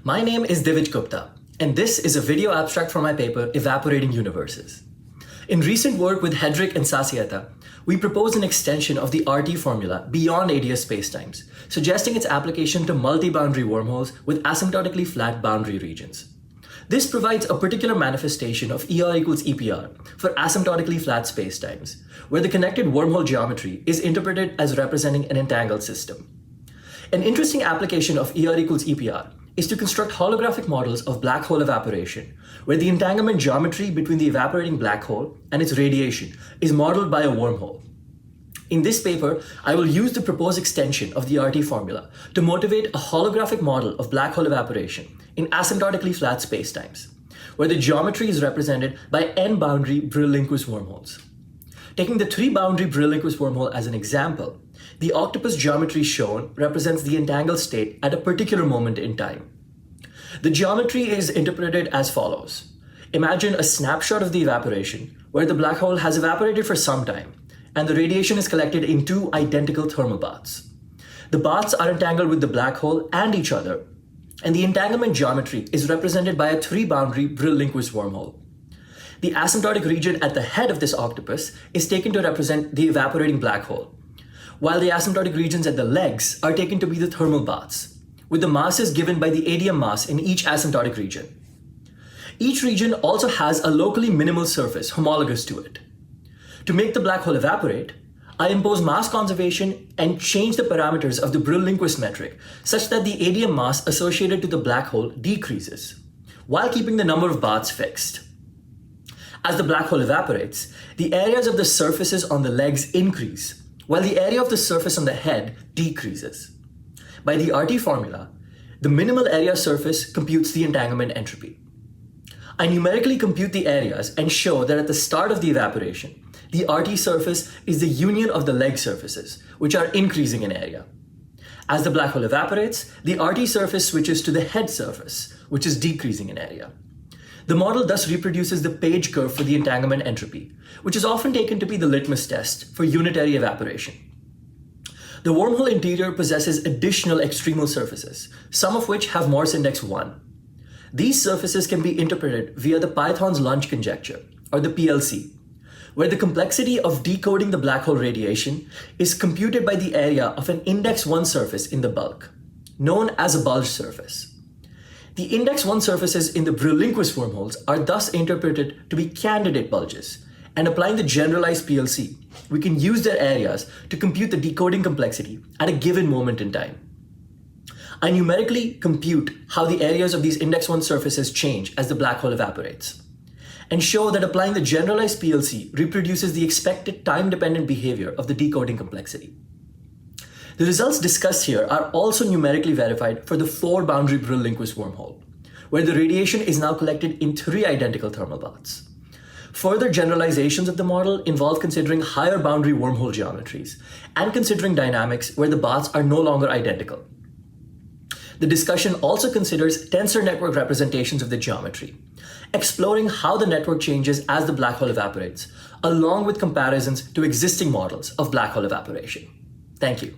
My name is Divij Gupta, and this is a video abstract for my paper, Evaporating Universes. In recent work with Hedrick and Sasieta, we propose an extension of the RT formula beyond ADS spacetimes, suggesting its application to multi-boundary wormholes with asymptotically flat boundary regions. This provides a particular manifestation of ER equals EPR for asymptotically flat spacetimes, where the connected wormhole geometry is interpreted as representing an entangled system. An interesting application of ER equals EPR is to construct holographic models of black hole evaporation, where the entanglement geometry between the evaporating black hole and its radiation is modeled by a wormhole. In this paper, I will use the proposed extension of the RT formula to motivate a holographic model of black hole evaporation in asymptotically flat spacetimes, where the geometry is represented by n-boundary Brill-Lindquist wormholes. Taking the 3-boundary Brill-Lindquist wormhole as an example, the octopus geometry shown represents the entangled state at a particular moment in time. The geometry is interpreted as follows. Imagine a snapshot of the evaporation where the black hole has evaporated for some time and the radiation is collected in two identical thermal baths. The baths are entangled with the black hole and each other, and the entanglement geometry is represented by a 3-boundary Brill-Lindquist wormhole. The asymptotic region at the head of this octopus is taken to represent the evaporating black hole, while the asymptotic regions at the legs are taken to be the thermal baths, with the masses given by the ADM mass in each asymptotic region. Each region also has a locally minimal surface homologous to it. To make the black hole evaporate, I impose mass conservation and change the parameters of the Brill-Lindquist metric such that the ADM mass associated to the black hole decreases, while keeping the number of baths fixed. As the black hole evaporates, the areas of the surfaces on the legs increase, while the area of the surface on the head decreases. By the RT formula, the minimal area surface computes the entanglement entropy. I numerically compute the areas and show that at the start of the evaporation, the RT surface is the union of the leg surfaces, which are increasing in area. As the black hole evaporates, the RT surface switches to the head surface, which is decreasing in area. The model thus reproduces the page curve for the entanglement entropy, which is often taken to be the litmus test for unitary evaporation. The wormhole interior possesses additional extremal surfaces, some of which have Morse index 1. These surfaces can be interpreted via the Python's lunch conjecture, or the PLC, where the complexity of decoding the black hole radiation is computed by the area of an index 1 surface in the bulk, known as a bulge surface. The index 1 surfaces in the Brill-Lindquist wormholes are thus interpreted to be candidate bulges, and applying the generalized PLC, we can use their areas to compute the decoding complexity at a given moment in time. I numerically compute how the areas of these index 1 surfaces change as the black hole evaporates, and show that applying the generalized PLC reproduces the expected time-dependent behavior of the decoding complexity. The results discussed here are also numerically verified for the 4-boundary Brill-Lindquist wormhole, where the radiation is now collected in 3 identical thermal baths. Further generalizations of the model involve considering higher boundary wormhole geometries and considering dynamics where the baths are no longer identical. The discussion also considers tensor network representations of the geometry, exploring how the network changes as the black hole evaporates, along with comparisons to existing models of black hole evaporation. Thank you.